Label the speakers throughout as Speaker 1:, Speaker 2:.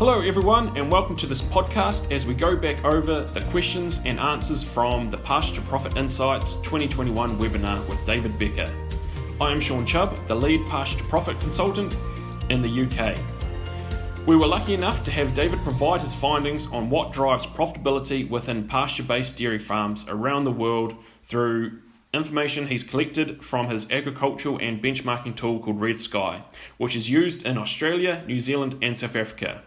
Speaker 1: Hello everyone, and welcome to this podcast as we go back over the questions and answers from the Pasture Profit Insights 2021 webinar with David Becker. I am Sean Chubb, the lead Pasture Profit consultant in the UK. We were lucky enough to have David provide his findings on what drives profitability within pasture-based dairy farms around the world through information he's collected from his agricultural and benchmarking tool called Red Sky, which is used in Australia, New Zealand and South Africa.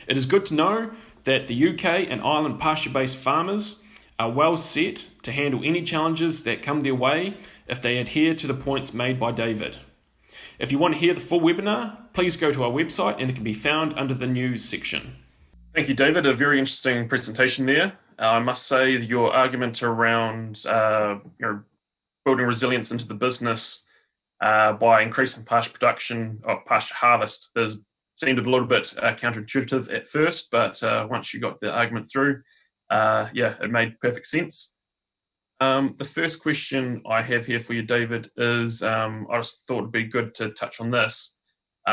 Speaker 1: It is good to know that the UK and Ireland pasture-based farmers are well set to handle any challenges that come their way if they adhere to the points made by David. If you want to hear the full webinar, please go to our website and it can be found under the news section. Thank you, David. A very interesting presentation there. I must say that your argument around building resilience into the business by increasing pasture production or pasture harvest seemed a little bit counterintuitive at first, but once you got the argument through, it made perfect sense. The first question I have here for you, David, is I just thought it'd be good to touch on this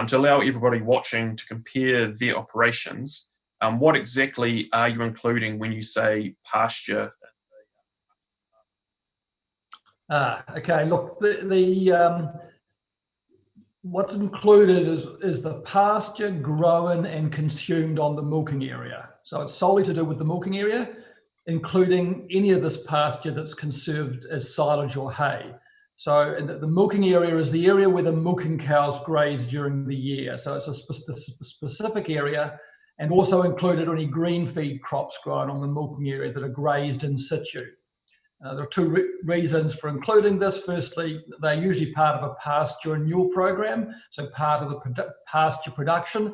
Speaker 1: to allow everybody watching to compare their operations. What exactly are you including when you say pasture?
Speaker 2: Okay, look, what's included is the pasture grown and consumed on the milking area. So it's solely to do with the milking area, including any of this pasture that's conserved as silage or hay. So the milking area is the area where the milking cows graze during the year. So it's a specific area, and also included any green feed crops grown on the milking area that are grazed in situ. There are two reasons for including this. Firstly, they're usually part of a pasture renewal program, so part of the pasture production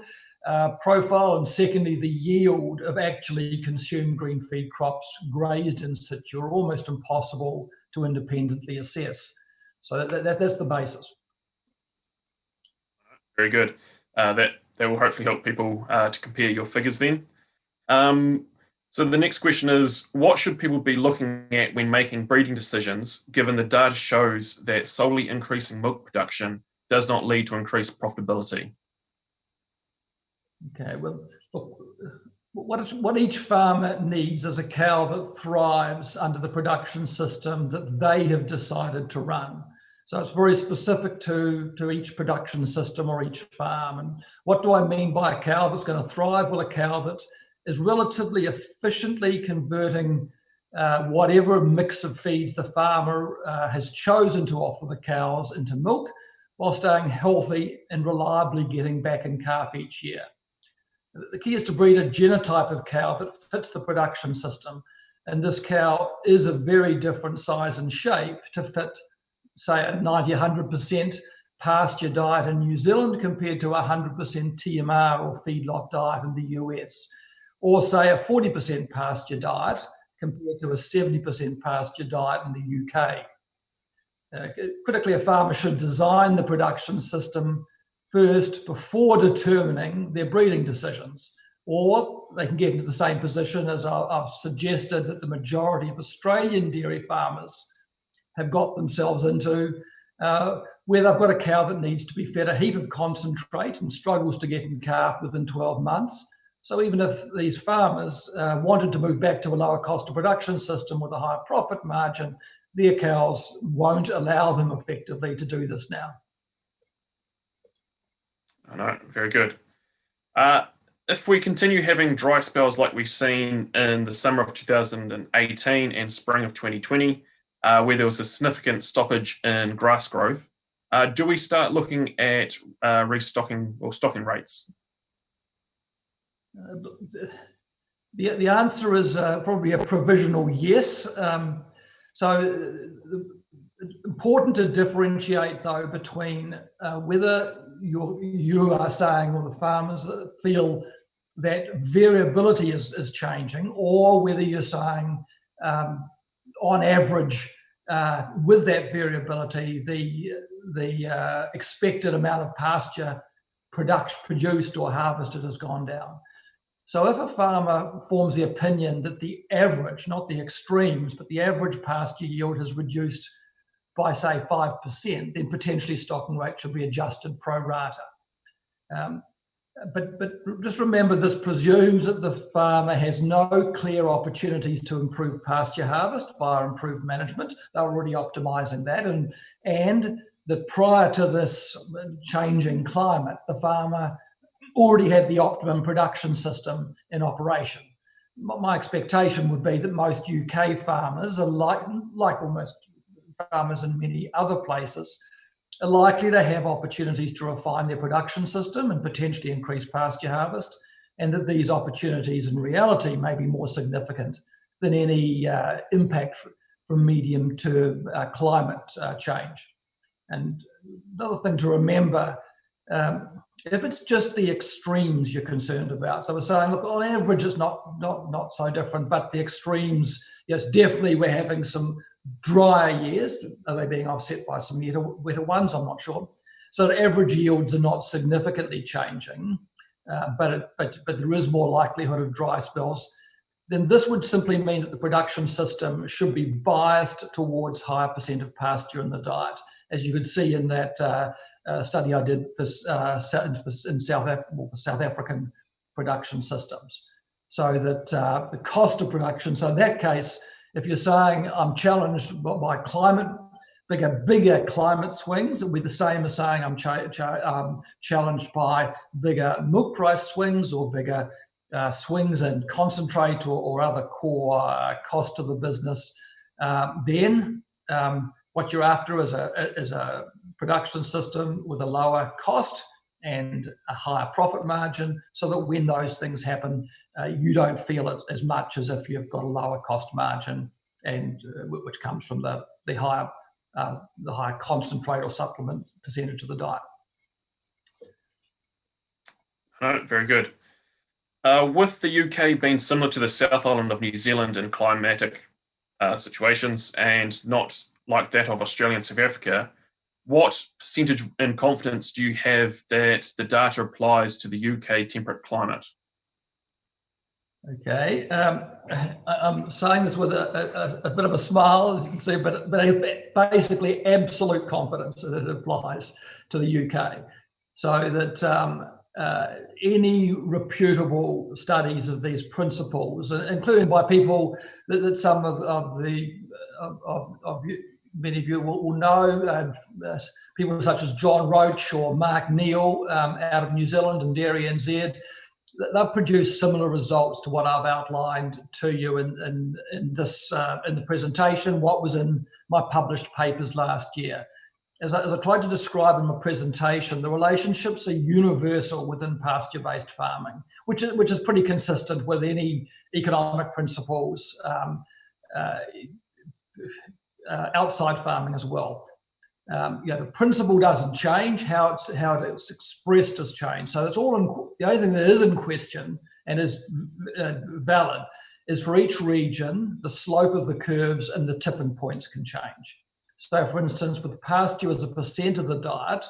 Speaker 2: profile, and secondly, the yield of actually consumed green feed crops grazed in situ are almost impossible to independently assess. So that's the basis.
Speaker 1: Very good. That will hopefully help people to compare your figures then. So the next question is, what should people be looking at when making breeding decisions, given the data shows that solely increasing milk production does not lead to increased profitability?
Speaker 2: Okay, well, look, what each farmer needs is a cow that thrives under the production system that they have decided to run. So it's very specific to each production system or each farm. And what do I mean by a cow that's going to thrive? Well, a cow that is relatively efficiently converting whatever mix of feeds the farmer has chosen to offer the cows into milk, while staying healthy and reliably getting back in calf each year. The key is to breed a genotype of cow that fits the production system, and this cow is a very different size and shape to fit, say, a 90-100% pasture diet in New Zealand compared to 100% TMR or feedlot diet in the US. Or say a 40% pasture diet compared to a 70% pasture diet in the UK. Critically, a farmer should design the production system first before determining their breeding decisions, or they can get into the same position as I've suggested that the majority of Australian dairy farmers have got themselves into, where they've got a cow that needs to be fed a heap of concentrate and struggles to get in calf within 12 months. So even if these farmers wanted to move back to a lower cost of production system with a higher profit margin, their cows won't allow them effectively to do this now.
Speaker 1: I know, very good. If we continue having dry spells like we've seen in the summer of 2018 and spring of 2020, where there was a significant stoppage in grass growth, do we start looking at restocking or stocking rates?
Speaker 2: The answer is probably a provisional yes. So important to differentiate though between whether you are saying, or the farmers feel that variability is changing, or whether you're saying on average with that variability the expected amount of pasture produced or harvested has gone down. So if a farmer forms the opinion that the average, not the extremes, but the average pasture yield has reduced by, say, 5%, then potentially stocking rate should be adjusted pro rata. But just remember, this presumes that the farmer has no clear opportunities to improve pasture harvest via improved management. They're already optimising that, and that prior to this changing climate, the farmer already had the optimum production system in operation. My expectation would be that most UK farmers are like almost farmers in many other places, are likely to have opportunities to refine their production system and potentially increase pasture harvest, and that these opportunities in reality may be more significant than any impact from medium-term climate change. And another thing to remember, if it's just the extremes you're concerned about, so we're saying, look, on average it's not so different, but the extremes, yes, definitely we're having some drier years. Are they being offset by some wetter ones? I'm not sure. So the average yields are not significantly changing, but there is more likelihood of dry spells. Then this would simply mean that the production system should be biased towards higher percent of pasture in the diet, as you could see in that study I did for South African production systems. So that the cost of production, so in that case, if you're saying I'm challenged by climate, bigger climate swings, it would be the same as saying I'm challenged by bigger milk price swings or bigger swings in concentrate or other core cost of the business. Then what you're after is a production system with a lower cost and a higher profit margin, so that when those things happen, you don't feel it as much as if you've got a lower cost margin, and which comes from the higher concentrate or supplement percentage of the diet.
Speaker 1: All right, very good. With the UK being similar to the South Island of New Zealand in climatic situations and not like that of Australia and South Africa, what percentage in confidence do you have that the data applies to the UK temperate climate?
Speaker 2: Okay, I'm saying this with a bit of a smile, as you can see, but basically absolute confidence that it applies to the UK. So that any reputable studies of these principles, including by people that some of many of you will know, people such as John Roach or Mark Neal out of New Zealand and Dairy NZ, they've produced similar results to what I've outlined to you in the presentation, what was in my published papers last year. As I tried to describe in my presentation, the relationships are universal within pasture-based farming, which is pretty consistent with any economic principles outside farming as well. The principle doesn't change, how it's expressed has changed. So it's all the only thing that is in question and is valid is for each region, the slope of the curves and the tipping points can change. So for instance, with pasture as a percent of the diet,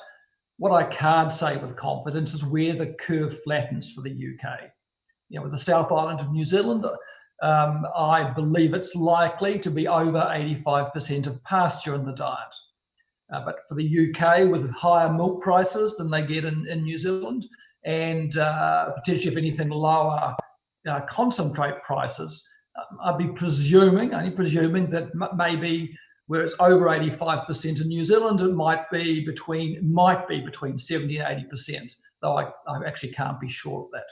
Speaker 2: what I can't say with confidence is where the curve flattens for the UK. With the South Island of New Zealand, I believe it's likely to be over 85% of pasture in the diet. But for the UK, with higher milk prices than they get in New Zealand, and potentially, if anything, lower concentrate prices, I'd be only presuming that maybe where it's over 85% in New Zealand, it might be between 70 and 80%, though I actually can't be sure of that.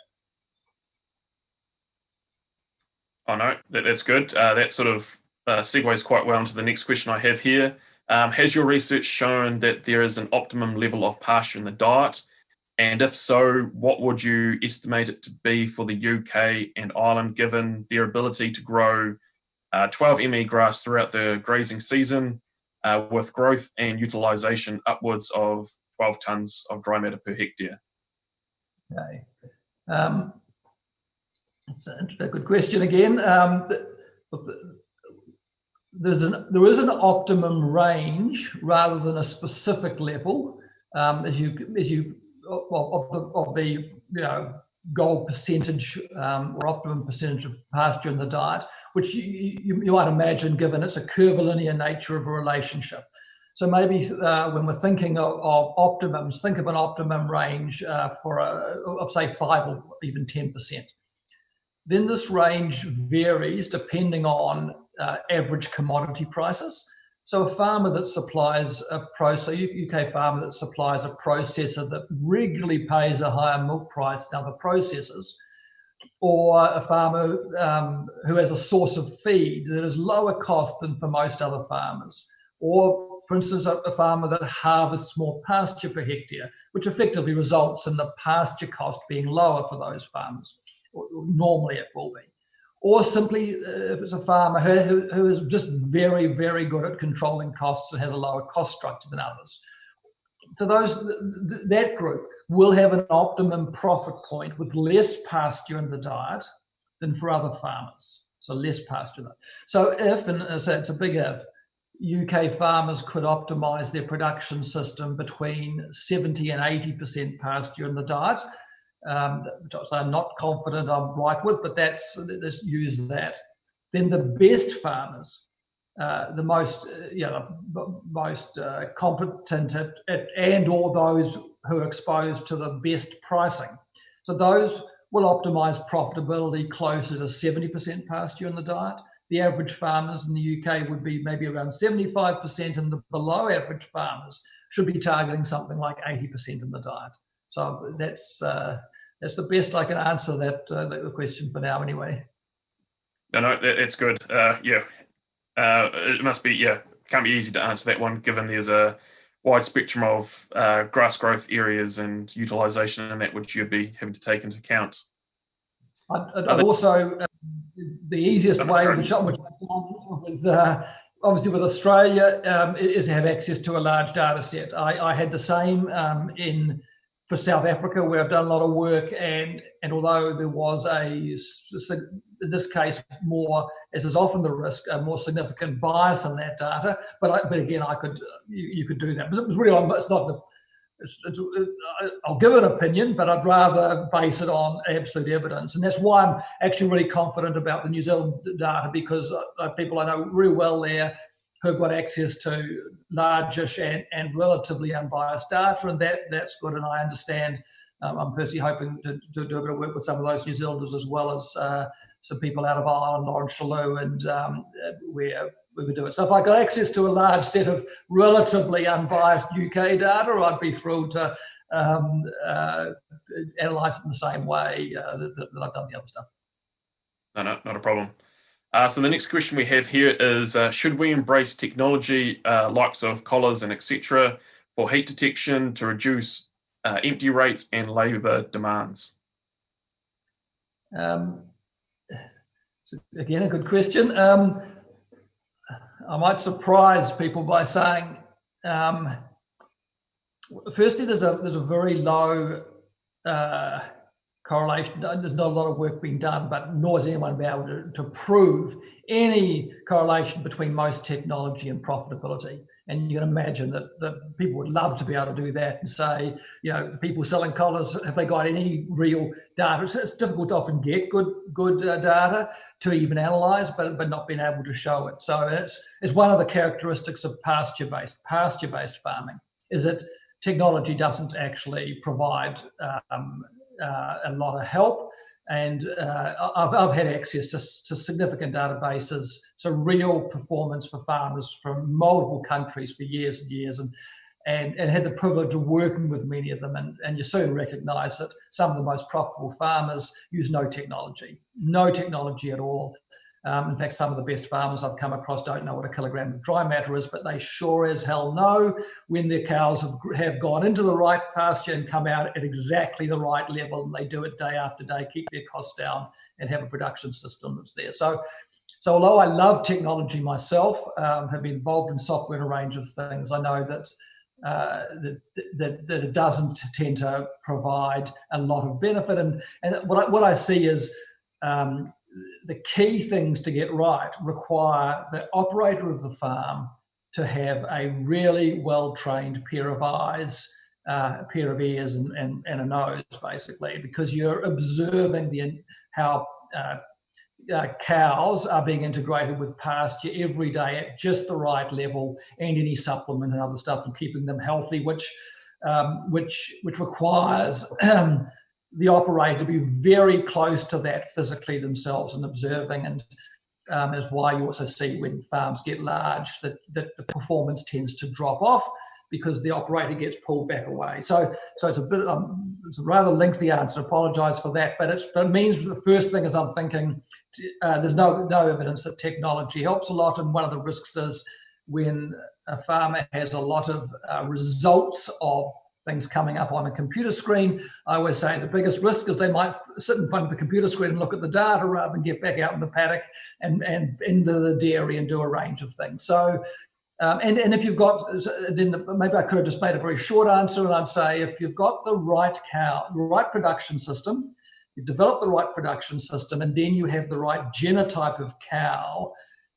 Speaker 1: Oh no, that's good. That sort of segues quite well into the next question I have here. Has your research shown that there is an optimum level of pasture in the diet? And if so, what would you estimate it to be for the UK and Ireland, given their ability to grow 12 ME grass throughout the grazing season, with growth and utilisation upwards of 12 tonnes of dry matter per hectare?
Speaker 2: Okay. That's a good question again. There is an optimum range rather than a specific level of the goal percentage or optimum percentage of pasture in the diet, which you might imagine, given its a curvilinear nature of a relationship. So maybe when we're thinking of optimums, think of an optimum range of say 5 or even 10%. Then this range varies depending on average commodity prices. So a farmer that supplies UK farmer that supplies a processor that regularly pays a higher milk price than other processors, or a farmer who has a source of feed that is lower cost than for most other farmers, or for instance, a farmer that harvests more pasture per hectare, which effectively results in the pasture cost being lower for those farmers. Normally it will be. Or simply, if it's a farmer who is just very, very good at controlling costs and has a lower cost structure than others. So that group will have an optimum profit point with less pasture in the diet than for other farmers. So less pasture. So if, and so it's a big if, UK farmers could optimize their production system between 70 and 80% pasture in the diet, which I'm not confident I'm right with, but let's use that. Then the best farmers, the most competent and or those who are exposed to the best pricing. So those will optimize profitability closer to 70% pasture in the diet. The average farmers in the UK would be maybe around 75%, and the below average farmers should be targeting something like 80% in the diet. So that's the best I can answer that question for now, anyway.
Speaker 1: No, it's good. It must be, can't be easy to answer that one, given there's a wide spectrum of grass growth areas and utilisation and that which you'd be having to take into account.
Speaker 2: I'd also, the easiest way, which obviously with Australia, is to have access to a large data set. I had the same for South Africa, where I've done a lot of work, and although there was in this case more, as is often the risk, a more significant bias in that data, but again, you could do that. It was really, it's not. I'll give an opinion, but I'd rather base it on absolute evidence, and that's why I'm actually really confident about the New Zealand data, because people I know really well there who've got access to largish and relatively unbiased data, and that's good. And I understand. I'm personally hoping to do a bit of work with some of those New Zealanders, as well as some people out of Ireland, Lawrence Shalou, and where we would do it. So if I got access to a large set of relatively unbiased UK data, I'd be thrilled to analyse it in the same way that I've done the other stuff.
Speaker 1: No, not a problem. So the next question we have here is, should we embrace technology likes of collars and etc. for heat detection to reduce empty rates and labour demands?
Speaker 2: Again, a good question. I might surprise people by saying, firstly, there's a very low correlation. There's not a lot of work being done, but nor has anyone been able to prove any correlation between most technology and profitability. And you can imagine that people would love to be able to do that and say, the people selling collars, have they got any real data? It's difficult to often get good data to even analyse, but not being able to show it. So it's one of the characteristics of pasture-based farming, is that technology doesn't actually provide a lot of help. And I've had access to significant databases, so real performance for farmers from multiple countries for years and years, and had the privilege of working with many of them. And you soon recognise that some of the most profitable farmers use no technology at all. In fact, some of the best farmers I've come across don't know what a kilogram of dry matter is, but they sure as hell know when their cows have gone into the right pasture and come out at exactly the right level, and they do it day after day, keep their costs down, and have a production system that's there. So although I love technology myself, have been involved in software and a range of things, I know that it doesn't tend to provide a lot of benefit. And what I see is the key things to get right require the operator of the farm to have a really well-trained pair of eyes, a pair of ears, and a nose, basically, because you're observing how cows are being integrated with pasture every day at just the right level, and any supplement and other stuff, and keeping them healthy, which requires the operator to be very close to that physically themselves and observing, and is why you also see when farms get large that the performance tends to drop off, because the operator gets pulled back away. So it's a bit, it's a rather lengthy answer. Apologise for that, but it means the first thing is I'm thinking there's no evidence that technology helps a lot, and one of the risks is when a farmer has a lot of results of things coming up on a computer screen. I always say the biggest risk is they might sit in front of the computer screen and look at the data rather than get back out in the paddock and into the dairy and do a range of things. So. And if you've got, then maybe I could have just made a very short answer, and I'd say if you've got the right cow, the right production system, you've developed the right production system, and then you have the right genotype of cow,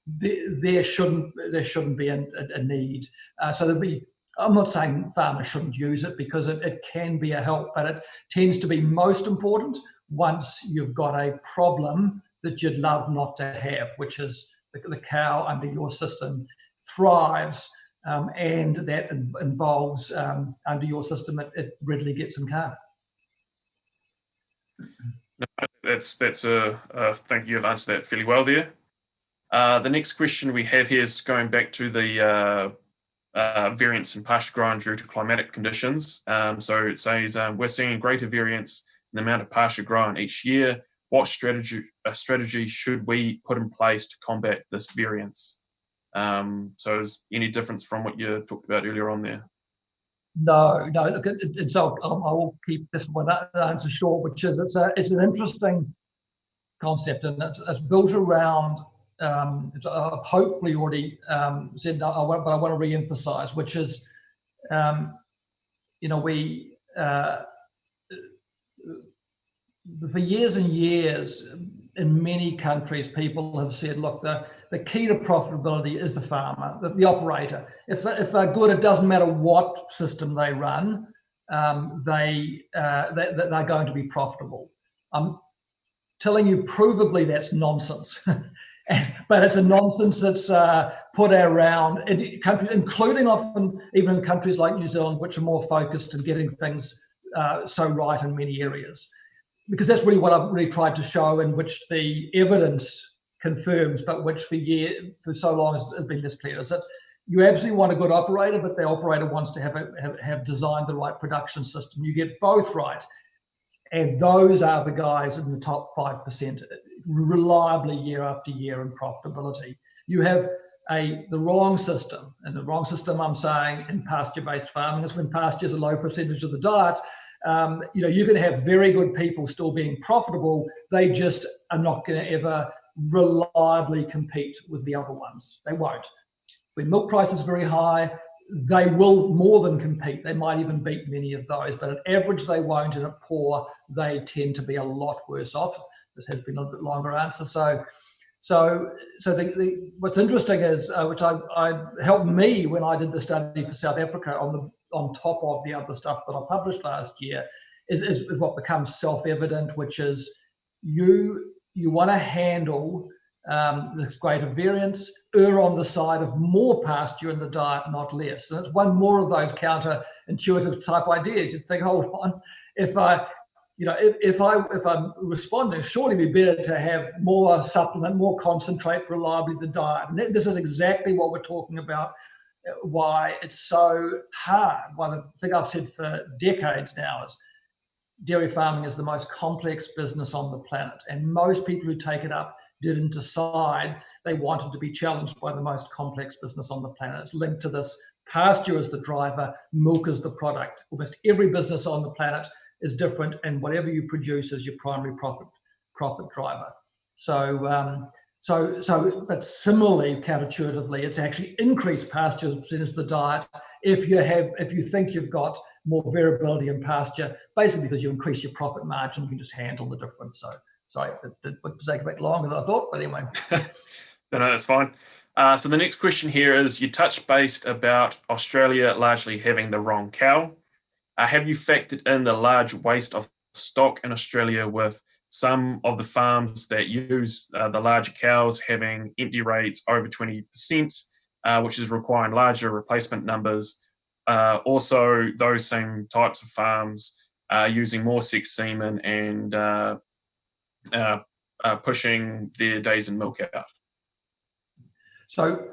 Speaker 2: there shouldn't be a need. So there'll be. I'm not saying farmers shouldn't use it, because it can be a help, but it tends to be most important once you've got a problem that you'd love not to have, which is the cow under your system thrives, and that involves under your system it readily gets in calf.
Speaker 1: That's thank you. You've answered that fairly well there. The next question we have here is going back to the variance in pasture grown due to climatic conditions. So it says we're seeing greater variance in the amount of pasture grown each year. What strategy should we put in place to combat this variance? So is any difference from what you talked about earlier on there?
Speaker 2: No. Look, I will keep this one answer short, which is it's an interesting concept, and it's built around. I've hopefully already said, but I want to re-emphasize, which is, we for years and years in many countries, people have said, look, the key to profitability is the farmer, the operator. If they're good, it doesn't matter what system they run, they're going to be profitable. I'm telling you, provably, that's nonsense. But it's a nonsense that's put around in countries, including often even in countries like New Zealand, which are more focused on getting things so right in many areas. Because that's really what I've really tried to show, and which the evidence confirms, but which for so long has been less clear, is that you absolutely want a good operator, but the operator wants to have designed the right production system. You get both right, and those are the guys in the top 5% reliably year after year in profitability. You have the wrong system, and the wrong system, I'm saying, in pasture-based farming is when pasture is a low percentage of the diet. You can have very good people still being profitable. They just are not going to ever reliably compete with the other ones. They won't. When milk price is very high, they will more than compete. They might even beat many of those, but at average they won't, and at poor they tend to be a lot worse off. This has been a little bit longer answer. So what's interesting is, which I helped me when I did the study for South Africa on top of the other stuff that I published last year, is what becomes self-evident, which is you want to handle this greater variance, err on the side of more pasture in the diet, not less. And it's one more of those counterintuitive type ideas. You think, hold on, if I'm responding, surely it'd be better to have more supplement, more concentrate, reliably the diet. And this is exactly what we're talking about, why it's so hard. Well, the thing I've said for decades now is dairy farming is the most complex business on the planet. And most people who take it up didn't decide they wanted to be challenged by the most complex business on the planet. It's linked to this: pasture is the driver, milk is the product. Almost every business on the planet is different, and whatever you produce is your primary profit driver. But similarly, counterintuitively, it's actually increased pasture as a percentage of the diet if you think you've got more variability in pasture, basically because you increase your profit margin, you can just handle the difference. So sorry, it did take a bit longer than I thought, but anyway.
Speaker 1: No, that's fine. So the next question here is, you touched base about Australia largely having the wrong cow. Have you factored in the large waste of stock in Australia with some of the farms that use the larger cows having empty rates over 20%, which is requiring larger replacement numbers. Also, those same types of farms using more sex semen and pushing their days in milk out.
Speaker 2: So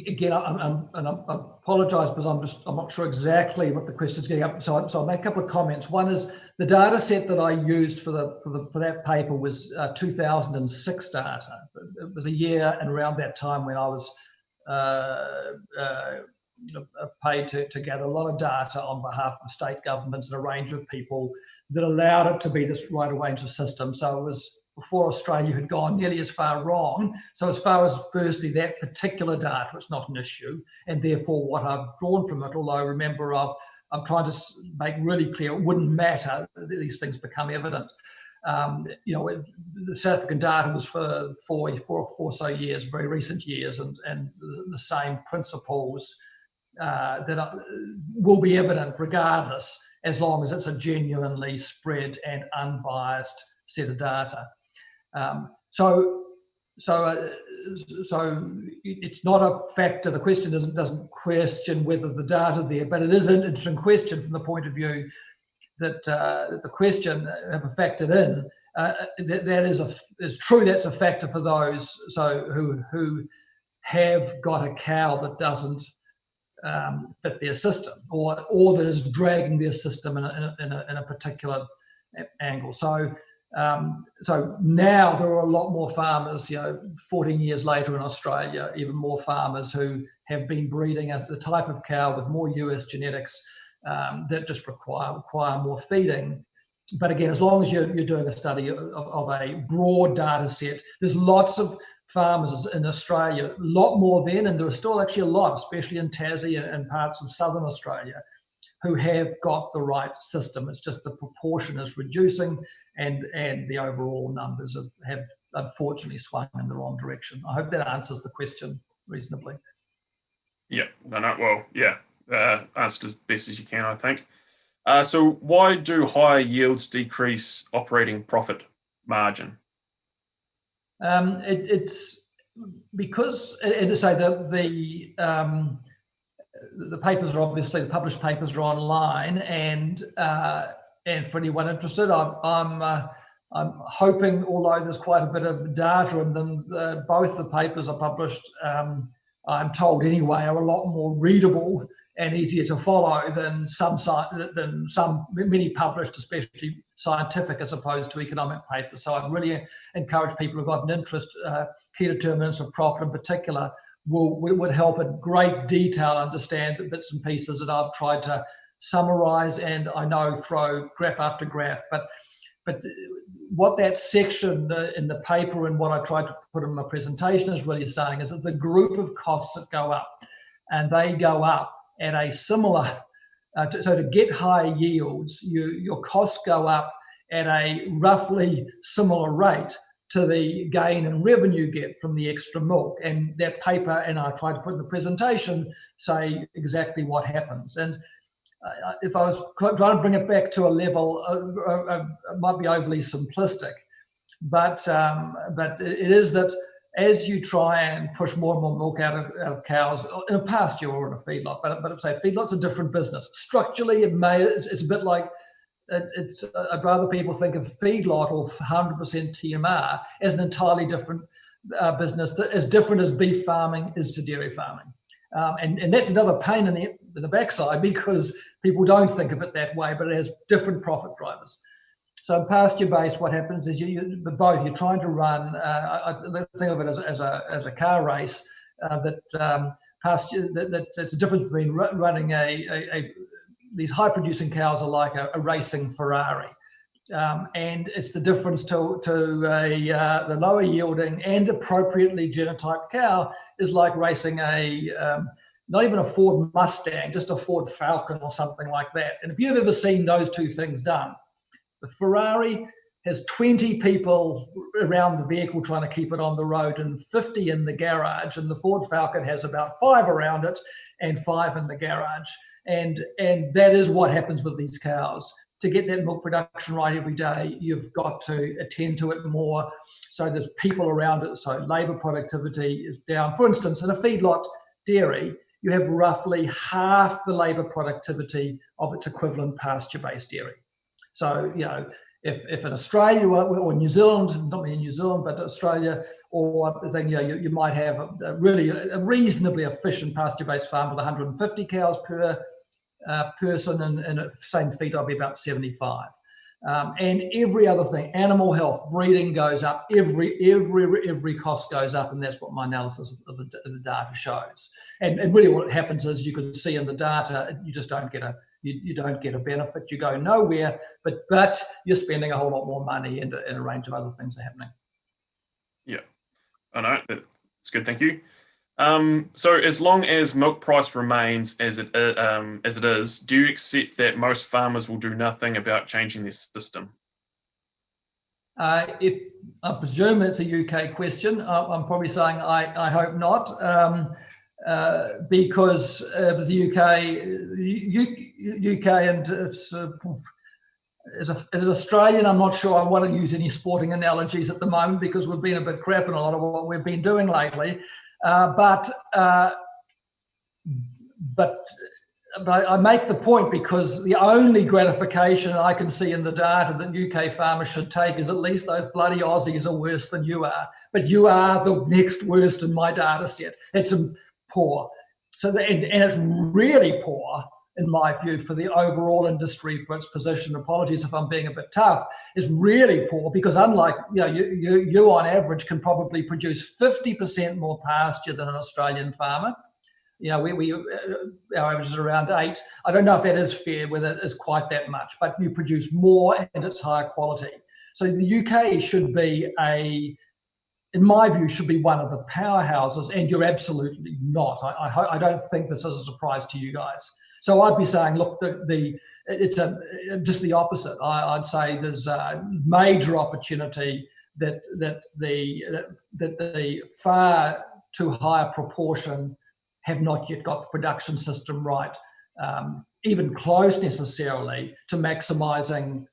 Speaker 2: again, I apologise because I'm not sure exactly what the question's getting up. So I'll make a couple of comments. One is the data set that I used for that paper was 2006 data. It was a year and around that time when I was paid to gather a lot of data on behalf of state governments and a range of people that allowed it to be this wide range of systems. So it was before Australia had gone nearly as far wrong. So as far as firstly that particular data, it's not an issue, and therefore what I've drawn from it, although remember I'm trying to make really clear it wouldn't matter, these things become evident. The South African data was for four or so years, very recent years, and the same principles that will be evident regardless, as long as it's a genuinely spread and unbiased set of data. So it's not a factor. The question doesn't question whether the data there, but it is an interesting question from the point of view that the question have factored in. That is true. That's a factor for those who have got a cow that doesn't fit their system, or that is dragging their system in a particular angle. So now there are a lot more farmers, 14 years later in Australia, even more farmers who have been breeding the type of cow with more US genetics that just require more feeding. But again, as long as you're doing a study of a broad data set, there's lots of farmers in Australia, a lot more then, and there are still actually a lot, especially in Tassie and parts of southern Australia, who have got the right system. It's just the proportion is reducing, and the overall numbers have unfortunately swung in the wrong direction. I hope that answers the question reasonably.
Speaker 1: Yeah, answered as best as you can, I think. So why do higher yields decrease operating profit margin?
Speaker 2: It's because, and say the papers are obviously, the published papers are online, and for anyone interested, I'm hoping, although there's quite a bit of data in them, both the papers are published, I'm told anyway, are a lot more readable and easier to follow than many published, especially scientific as opposed to economic papers. So I'd really encourage people who've got an interest, key determinants of profit in particular, would help in great detail understand the bits and pieces that I've tried to summarize, and I know throw graph after graph. But what that section in the paper and what I tried to put in my presentation is really saying is that the group of costs that go up, and they go up at a similar, so to get higher yields, your costs go up at a roughly similar rate to the gain in revenue you get from the extra milk. And that paper, and I tried to put in the presentation, say exactly what happens. And if I was trying to bring it back to a level, it might be overly simplistic, but it is that as you try and push more and more milk out of cows in a pasture or in a feedlot, but say feedlot's a different business. Structurally, it's a bit like, I'd rather people think of feedlot or 100% TMR as an entirely different business, as different as beef farming is to dairy farming. And that's another pain in the backside, because people don't think of it that way, but it has different profit drivers. So pasture-based, what happens is you're trying to run. I think of it as a car race. Pasture. It's a difference between running these high-producing cows are like a racing Ferrari, and it's the difference to the lower yielding and appropriately genotyped cow is like racing not even a Ford Mustang, just a Ford Falcon or something like that. And if you've ever seen those two things done, the Ferrari has 20 people around the vehicle trying to keep it on the road and 50 in the garage, and the Ford Falcon has about 5 around it and 5 in the garage. And that is what happens with these cows. to get that milk production right every day, you've got to attend to it more. So there's people around it. So labour productivity is down. For instance, in a feedlot dairy, you have roughly half the labour productivity of its equivalent pasture-based dairy. So, if in Australia or New Zealand, not in New Zealand, but Australia, or then you might have a reasonably efficient pasture-based farm with 150 cows per person, and a same feed I'll be about 75. And every other thing, animal health, breeding goes up, every cost goes up, and that's what my analysis of the data shows. And really what happens is, you can see in the data, you just don't get you don't get a benefit, you go nowhere, but you're spending a whole lot more money, and a range of other things are happening.
Speaker 1: Yeah, I know, that's good, thank you. So as long as milk price remains as it is, do you accept that most farmers will do nothing about changing their system?
Speaker 2: If I presume it's a UK question, I'm probably saying I hope not, because the UK and it's as an Australian, I'm not sure I want to use any sporting analogies at the moment, because we've been a bit crap in a lot of what we've been doing lately. But I make the point because the only gratification I can see in the data that UK farmers should take is, at least those bloody Aussies are worse than you are. But you are the next worst in my data set. It's poor. So and it's really poor, in my view, for the overall industry, for its position. Apologies if I'm being a bit tough. Is really poor, because unlike you on average can probably produce 50% more pasture than an Australian farmer. Our average is around 8. I don't know if that is fair, whether it is quite that much, but you produce more and it's higher quality. So the UK should be in my view, should be one of the powerhouses, and you're absolutely not. I don't think this is a surprise to you guys. So I'd be saying, look, it's just the opposite. I'd say there's a major opportunity that the far too high a proportion have not yet got the production system right, even close necessarily to minimizing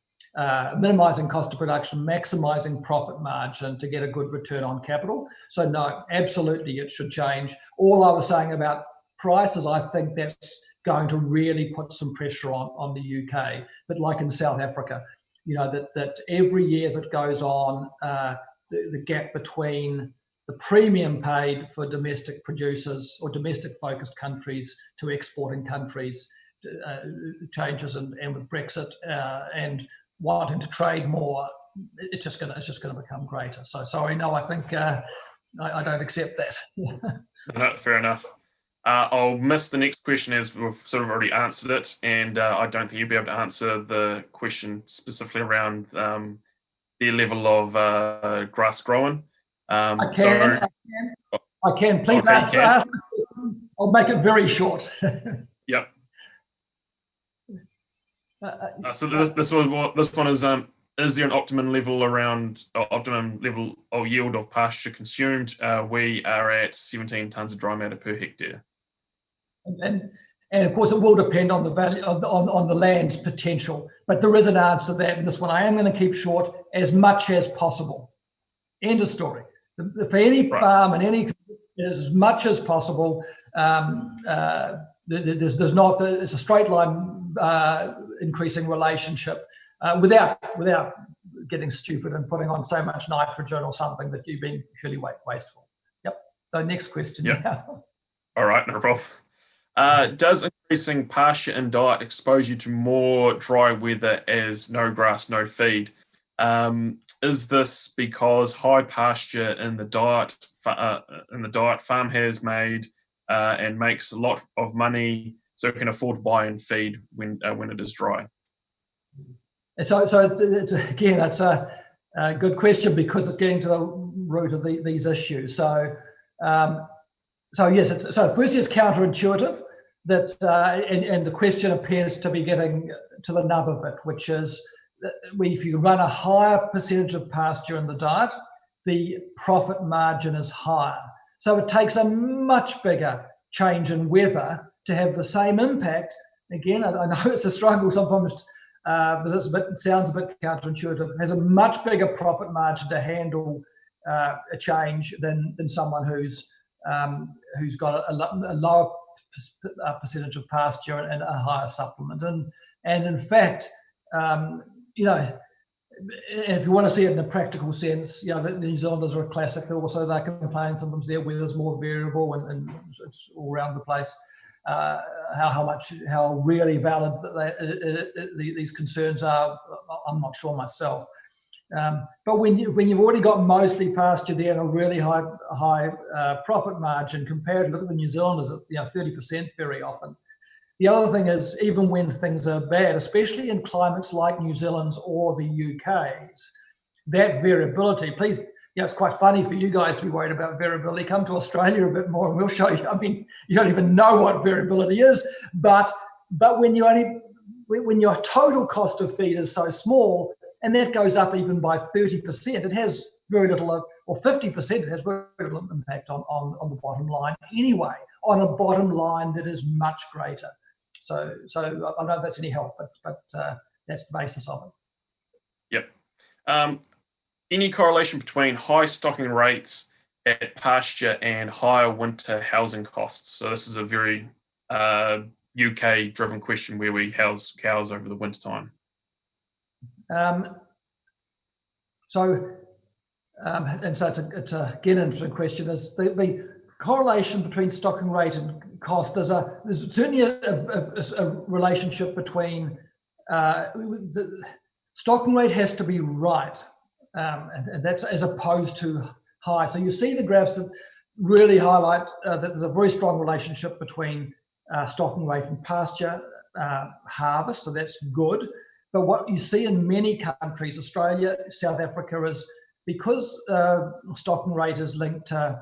Speaker 2: cost of production, maximizing profit margin to get a good return on capital. So no, absolutely it should change. All I was saying about prices, I think that's going to really put some pressure on the UK. But like in South Africa, that every year that goes on, the gap between the premium paid for domestic producers or domestic focused countries to exporting countries changes, and with Brexit and wanting to trade more, it's just going to become greater. So sorry, no, I think I don't accept that.
Speaker 1: No, fair enough. I'll miss the next question, as we've sort of already answered it, and I don't think you'll be able to answer the question specifically around their level of grass growing. I can. Please ask.
Speaker 2: I'll make it very short.
Speaker 1: Yep. So this one is there an optimum level of yield of pasture consumed? We are at 17 tonnes of dry matter per hectare.
Speaker 2: And of course, it will depend on the value on the land's potential. But there is an answer to that. And this one I am going to keep short, as much as possible. End of story. For any farm and any, as much as possible. There's not. It's a straight line increasing relationship without getting stupid and putting on so much nitrogen or something that you've been purely wasteful. Yep. So next question.
Speaker 1: Yeah. All right, no problem. Does increasing pasture and diet expose you to more dry weather as no grass, no feed? Is this because high pasture in the diet farm has made and makes a lot of money, so it can afford to buy and feed when it is dry?
Speaker 2: So it's a good question, because it's getting to the root of these issues. So yes, so firstly, it's counterintuitive that, and the question appears to be getting to the nub of it, which is that if you run a higher percentage of pasture in the diet, the profit margin is higher. So it takes a much bigger change in weather to have the same impact. Again, I know it's a struggle sometimes but it sounds a bit counterintuitive. It has a much bigger profit margin to handle a change than someone who's got a lower percentage of pasture and a higher supplement. And in fact, if you want to see it in a practical sense, the New Zealanders are a classic. They complain sometimes their weather's more variable and it's all around the place. How really valid these concerns are, I'm not sure myself. But when you've already got mostly pasture there and a really high profit margin compared, look at the New Zealanders at 30% very often. The other thing is, even when things are bad, especially in climates like New Zealand's or the UK's, that variability, please, it's quite funny for you guys to be worried about variability. Come to Australia a bit more and we'll show you. I mean, you don't even know what variability is, but when your total cost of feed is so small, and that goes up even by 30%, it has very little, or 50%, it has very little impact on the bottom line anyway, on a bottom line that is much greater. So I don't know if that's any help, but that's the basis of
Speaker 1: it. Yep. Any correlation between high stocking rates at pasture and higher winter housing costs? So this is a very UK-driven question where we house cows over the winter time.
Speaker 2: So it's again an interesting question. Is the correlation between stocking rate and cost? There's certainly a relationship between the stocking rate has to be right, and that's as opposed to high. So you see the graphs that really highlight that there's a very strong relationship between stocking rate and pasture harvest. So that's good. But what you see in many countries, Australia, South Africa, is because stocking rate is linked to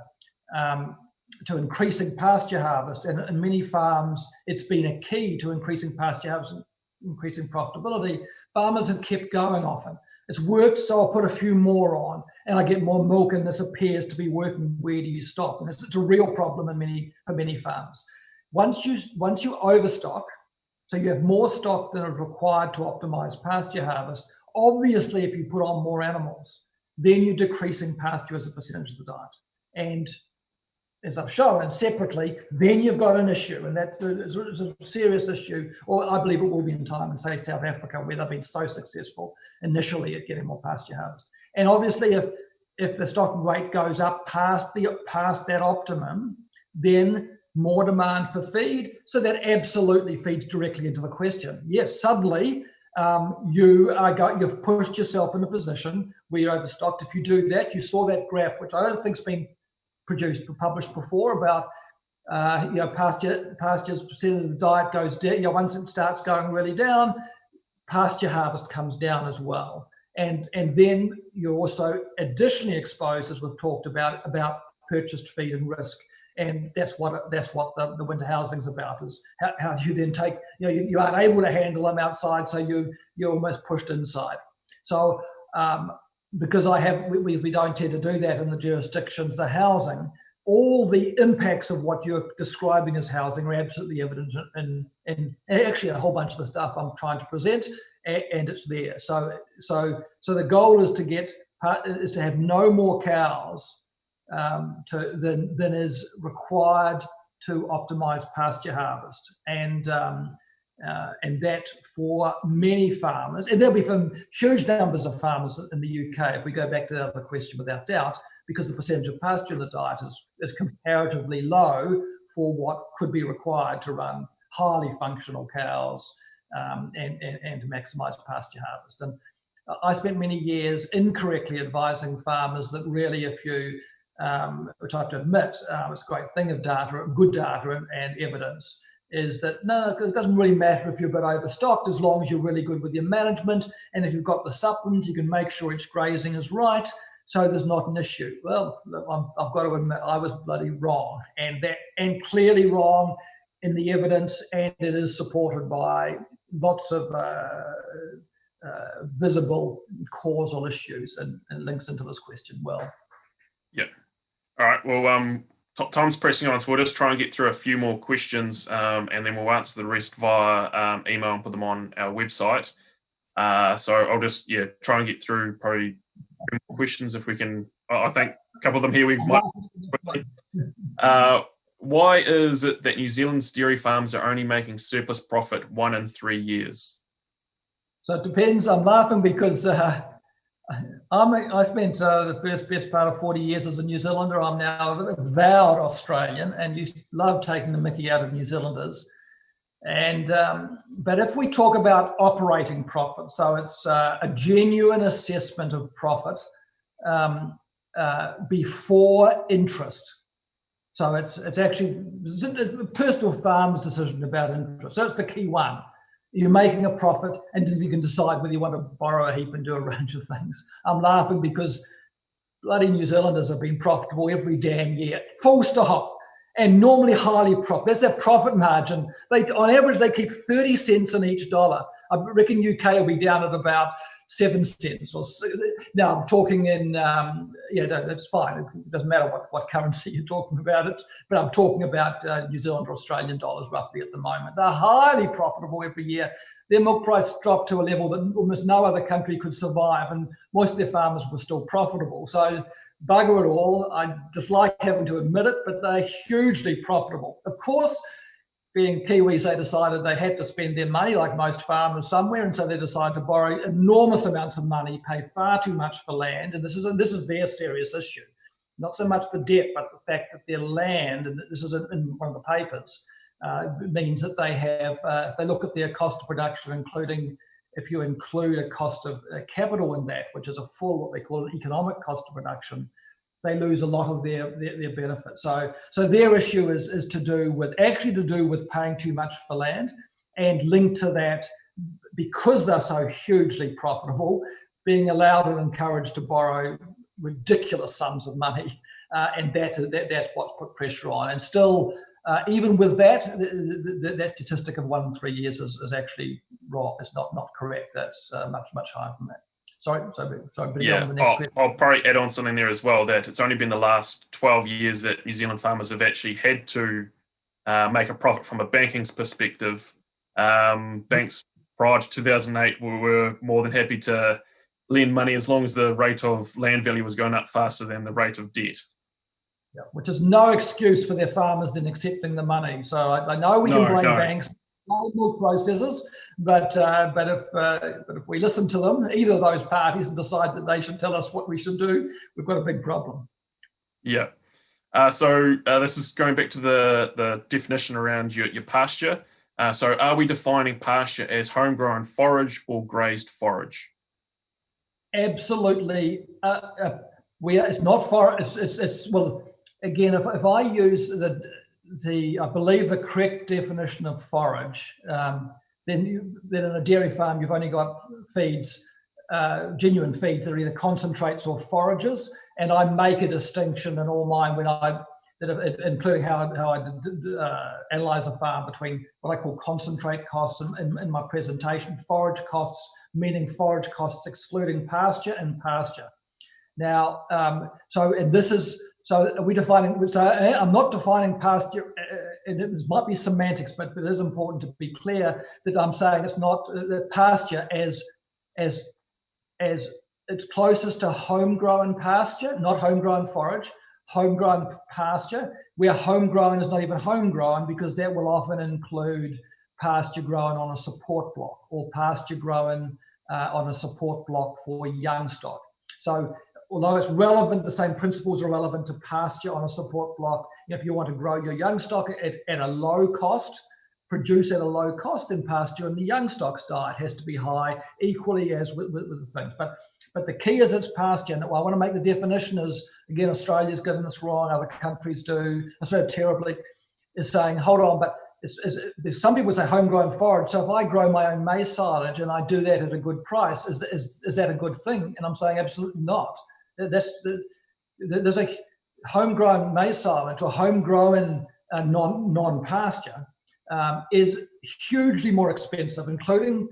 Speaker 2: increasing pasture harvest, and in many farms, it's been a key to increasing pasture harvest and increasing profitability. Farmers have kept going often. It's worked, so I'll put a few more on, and I get more milk, and this appears to be working. Where do you stop? And it's a real problem for many farms. Once you overstock, so you have more stock than is required to optimize pasture harvest. Obviously, if you put on more animals, then you're decreasing pasture as a percentage of the diet. And as I've shown, and separately, then you've got an issue, and that's a serious issue, or I believe it will be in time in, say, South Africa, where they've been so successful initially at getting more pasture harvest. And obviously, if the stocking rate goes up past that optimum, then more demand for feed. So that absolutely feeds directly into the question. Yes, suddenly you've pushed yourself in a position where you're overstocked. If you do that, you saw that graph, which I don't think's been published before, about pasture's percent of the diet goes down. Once it starts going really down, pasture harvest comes down as well. And then you're also additionally exposed, as we've talked about purchased feed and risk. And that's what the winter housing's about, is how do you then take, you aren't able to handle them outside, so you're almost pushed inside. So because we don't tend to do that in the jurisdictions, the housing, all the impacts of what you're describing as housing are absolutely evident and actually a whole bunch of the stuff I'm trying to present, and it's there. So the goal is to have no more cows than is required to optimize pasture harvest, and that for many farmers, and there'll be from huge numbers of farmers in the UK, if we go back to the other question, without doubt, because the percentage of pasture in the diet is comparatively low for what could be required to run highly functional cows and to maximize pasture harvest. And I spent many years incorrectly advising farmers that really, if you which I have to admit, it's a great thing of data, good data and evidence, is that no, it doesn't really matter if you're a bit overstocked, as long as you're really good with your management, and if you've got the supplements, you can make sure each grazing is right, so there's not an issue. Well, I've got to admit, I was bloody wrong, and clearly wrong in the evidence, and it is supported by lots of visible causal issues and links into this question well.
Speaker 1: Yep. All right. Well, time's pressing on, so we'll just try and get through a few more questions, and then we'll answer the rest via email and put them on our website. So I'll just try and get through probably more questions if we can. I think a couple of them here we might. Why is it that New Zealand's dairy farms are only making surplus profit 1 in 3 years?
Speaker 2: So it depends. I'm laughing because I spent the best part of 40 years as a New Zealander. I'm now a vowed Australian and used to love taking the mickey out of New Zealanders. And but if we talk about operating profit, so it's a genuine assessment of profit before interest. So it's actually a personal farm's decision about interest. So it's the key one. You're making a profit, and you can decide whether you want to borrow a heap and do a range of things. I'm laughing because bloody New Zealanders have been profitable every damn year, full stop, and normally highly profitable. That's their profit margin. On average, they keep 30 cents in each dollar. I reckon UK will be down at about 7 cents. Or now I'm talking in, that's fine. It doesn't matter what currency you're talking about. But I'm talking about New Zealand or Australian dollars roughly at the moment. They're highly profitable every year. Their milk price dropped to a level that almost no other country could survive, and most of their farmers were still profitable. So bugger it all. I dislike having to admit it, but they're hugely profitable. Of course, being Kiwis, they decided they had to spend their money like most farmers somewhere, and so they decided to borrow enormous amounts of money, pay far too much for land, and this is their serious issue. Not so much the debt, but the fact that their land, and this is in one of the papers, means that they have, if they look at their cost of production, including if you include a cost of capital in that, which is a full, what they call an economic cost of production, they lose a lot of their benefits. So their issue is to do with paying too much for land, and linked to that, because they're so hugely profitable, being allowed and encouraged to borrow ridiculous sums of money, and that's what's put pressure on. And still, even with that, that statistic of 1 in 3 years is actually wrong. It's not correct. That's much higher than that. Sorry.
Speaker 1: Yeah, I'll probably add on something there as well, that it's only been the last 12 years that New Zealand farmers have actually had to make a profit from a banking's perspective. Banks prior to 2008 were more than happy to lend money as long as the rate of land value was going up faster than the rate of debt.
Speaker 2: Yeah, which is no excuse for their farmers then accepting the money. So I know we can blame banks, milk processors, but if we listen to them, either of those parties, and decide that they should tell us what we should do, we've got a big problem.
Speaker 1: Yeah. So this is going back to the definition around your pasture. So are we defining pasture as homegrown forage or grazed forage?
Speaker 2: Absolutely. It's not forage. It's well, again, if I use I believe the correct definition of forage, then in a dairy farm you've only got feeds, genuine feeds that are either concentrates or forages, and I make a distinction in all mine including how I analyze a farm, between what I call concentrate costs in my presentation, forage costs, meaning forage costs excluding pasture and pasture. Now, so are we defining? So I'm not defining pasture, and it might be semantics, but it is important to be clear that I'm saying it's not pasture as it's closest to homegrown pasture, not homegrown forage, homegrown pasture, where homegrown is not even homegrown, because that will often include pasture grown on a support block, or pasture grown on a support block for young stock. So although it's relevant, the same principles are relevant to pasture on a support block. If you want to grow your young stock at a low cost, produce at a low cost in pasture, and the young stock's diet has to be high, equally as with the things. But the key is it's pasture. And I want to make the definition is, again, Australia's given this wrong, other countries do, Australia terribly, is saying, hold on, but some people say homegrown forage. So if I grow my own maize silage and I do that at a good price, is that a good thing? And I'm saying absolutely not. There's a homegrown maize silage or homegrown non-pasture is hugely more expensive, including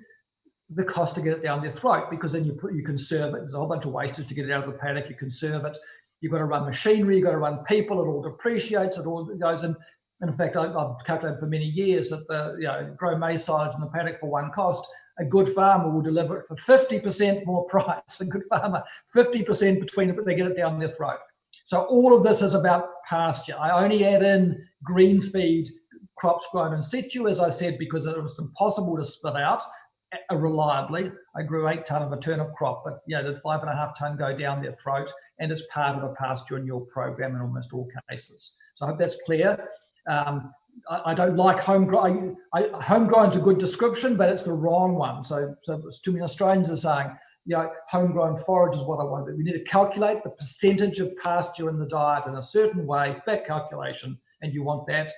Speaker 2: the cost to get it down their throat, because then you conserve it. There's a whole bunch of wastage to get it out of the paddock. You conserve it. You've got to run machinery. You've got to run people. It all depreciates. It all goes in. And in fact, I've calculated for many years that grow maize silage in the paddock for one cost, a good farmer will deliver it for 50% more price. A good farmer, 50% between it, but they get it down their throat. So all of this is about pasture. I only add in green feed crops grown in situ, as I said, because it was impossible to split out reliably. I grew 8 tonne of a turnip crop, but did 5.5 tonne go down their throat, and it's part of a pasture and yield program in almost all cases. So I hope that's clear. I don't like homegrown. Homegrown is a good description, but it's the wrong one. So too many Australians are saying, homegrown forage is what I want to do. We need to calculate the percentage of pasture in the diet in a certain way, back calculation, and you want that.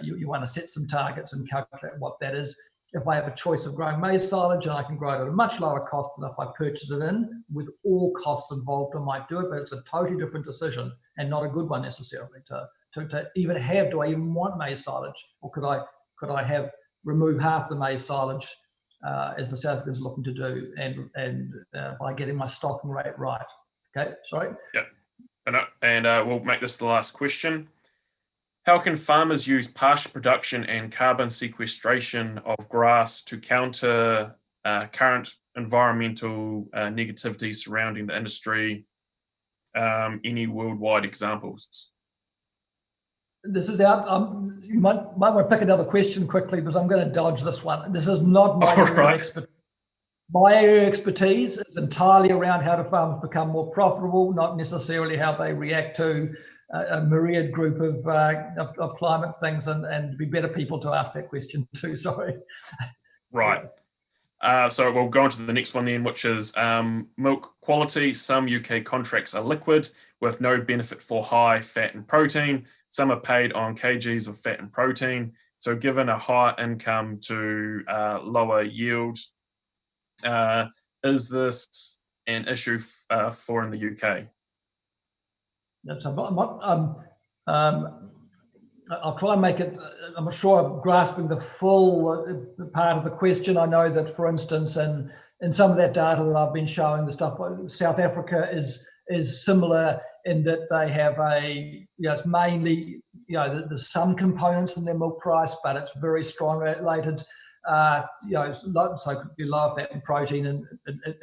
Speaker 2: You want to set some targets and calculate what that is. If I have a choice of growing maize silage and I can grow it at a much lower cost than if I purchase it in, with all costs involved, I might do it, but it's a totally different decision and not a good one necessarily to even have. Do I even want maize silage, or could I remove half the maize silage as the South Africans are looking to do, and by getting my stocking rate right? Okay, sorry.
Speaker 1: Yeah, and we'll make this the last question. How can farmers use pasture production and carbon sequestration of grass to counter current environmental negativity surrounding the industry? Any worldwide examples?
Speaker 2: This is out. You might want to pick another question quickly, because I'm going to dodge this one. This is not my area of expertise. My area of expertise is entirely around how do farmers become more profitable, not necessarily how they react to a myriad group of climate things, and be better people to ask that question too. Sorry.
Speaker 1: Right. So we'll go on to the next one then, which is milk quality. Some UK contracts are liquid with no benefit for high fat and protein. Some are paid on kgs of fat and protein. So given a higher income to lower yield, is this an issue for in the UK?
Speaker 2: I'll try and make it. I'm not sure I'm grasping the full part of the question. I know that, for instance, in some of that data that I've been showing, the stuff South Africa is similar in that they have it's mainly there's some components in their milk price, but it's very strong related. So it could be lower fat and protein, and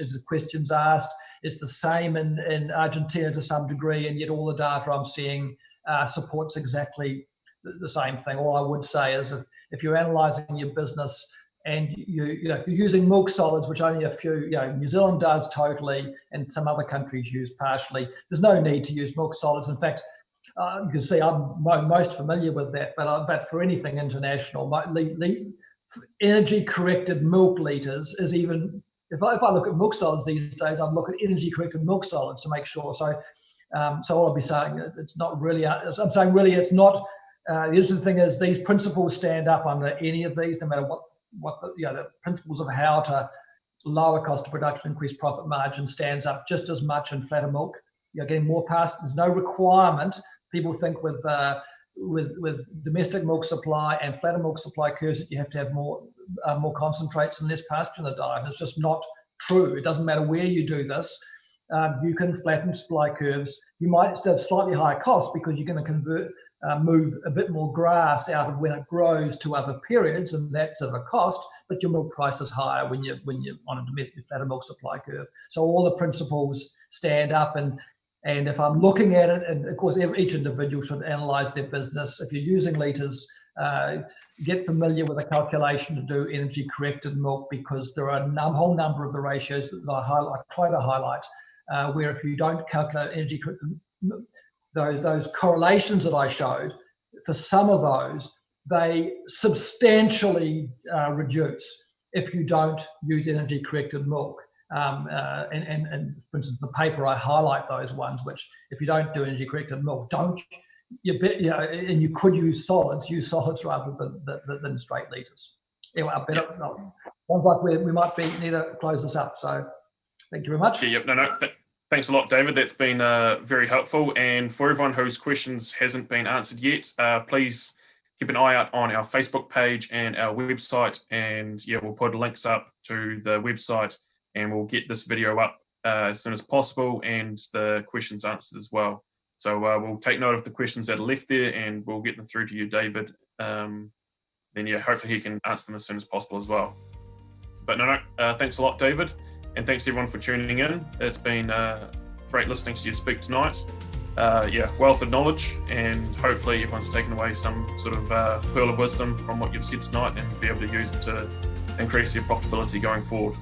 Speaker 2: as the question's asked, it's the same in Argentina to some degree, and yet all the data I'm seeing supports exactly the same thing. All I would say is if you're analysing your business and you're using milk solids, which only a few, New Zealand does totally, and some other countries use partially, there's no need to use milk solids. In fact, you can see I'm most familiar with that, but for anything international, energy corrected milk litres is even, if I look at milk solids these days, I'd look at energy corrected milk solids to make sure. So all I'll be saying, it's not really, I'm saying really it's not, the interesting thing is these principles stand up under any of these, no matter what the principles of how to lower cost of production, increase profit margin stands up just as much in flatter milk. You're getting more past, there's no requirement. People think with domestic milk supply and flatter milk supply curves that you have to have more concentrates and less pasture in the diet. And it's just not true. It doesn't matter where you do this. You can flatten supply curves. You might still have slightly higher costs because you're going to move a bit more grass out of when it grows to other periods, and that's at a cost, but your milk price is higher when you're on a domestic flatter milk supply curve. So all the principles stand up, and if I'm looking at it, and of course each individual should analyse their business. If you're using litres, get familiar with a calculation to do energy corrected milk, because there are a whole number of the ratios that I try to highlight where if you don't calculate energy corrected, those correlations that I showed, for some of those, they substantially reduce if you don't use energy corrected milk. And for instance, the paper, I highlight those ones, which if you don't do energy corrected milk, and you could use solids rather than straight litres. Anyway, sounds like we might need to close this up. So thank you very much.
Speaker 1: Thanks a lot, David. That's been very helpful. And for everyone whose questions hasn't been answered yet, please keep an eye out on our Facebook page and our website. And we'll put links up to the website, and we'll get this video up as soon as possible, and the questions answered as well. So we'll take note of the questions that are left there, and we'll get them through to you, David. Then hopefully he can answer them as soon as possible as well. But no, thanks a lot, David, and thanks everyone for tuning in. It's been great listening to you speak tonight. Wealth of knowledge, and hopefully everyone's taken away some sort of pearl of wisdom from what you've said tonight and be able to use it to increase their profitability going forward.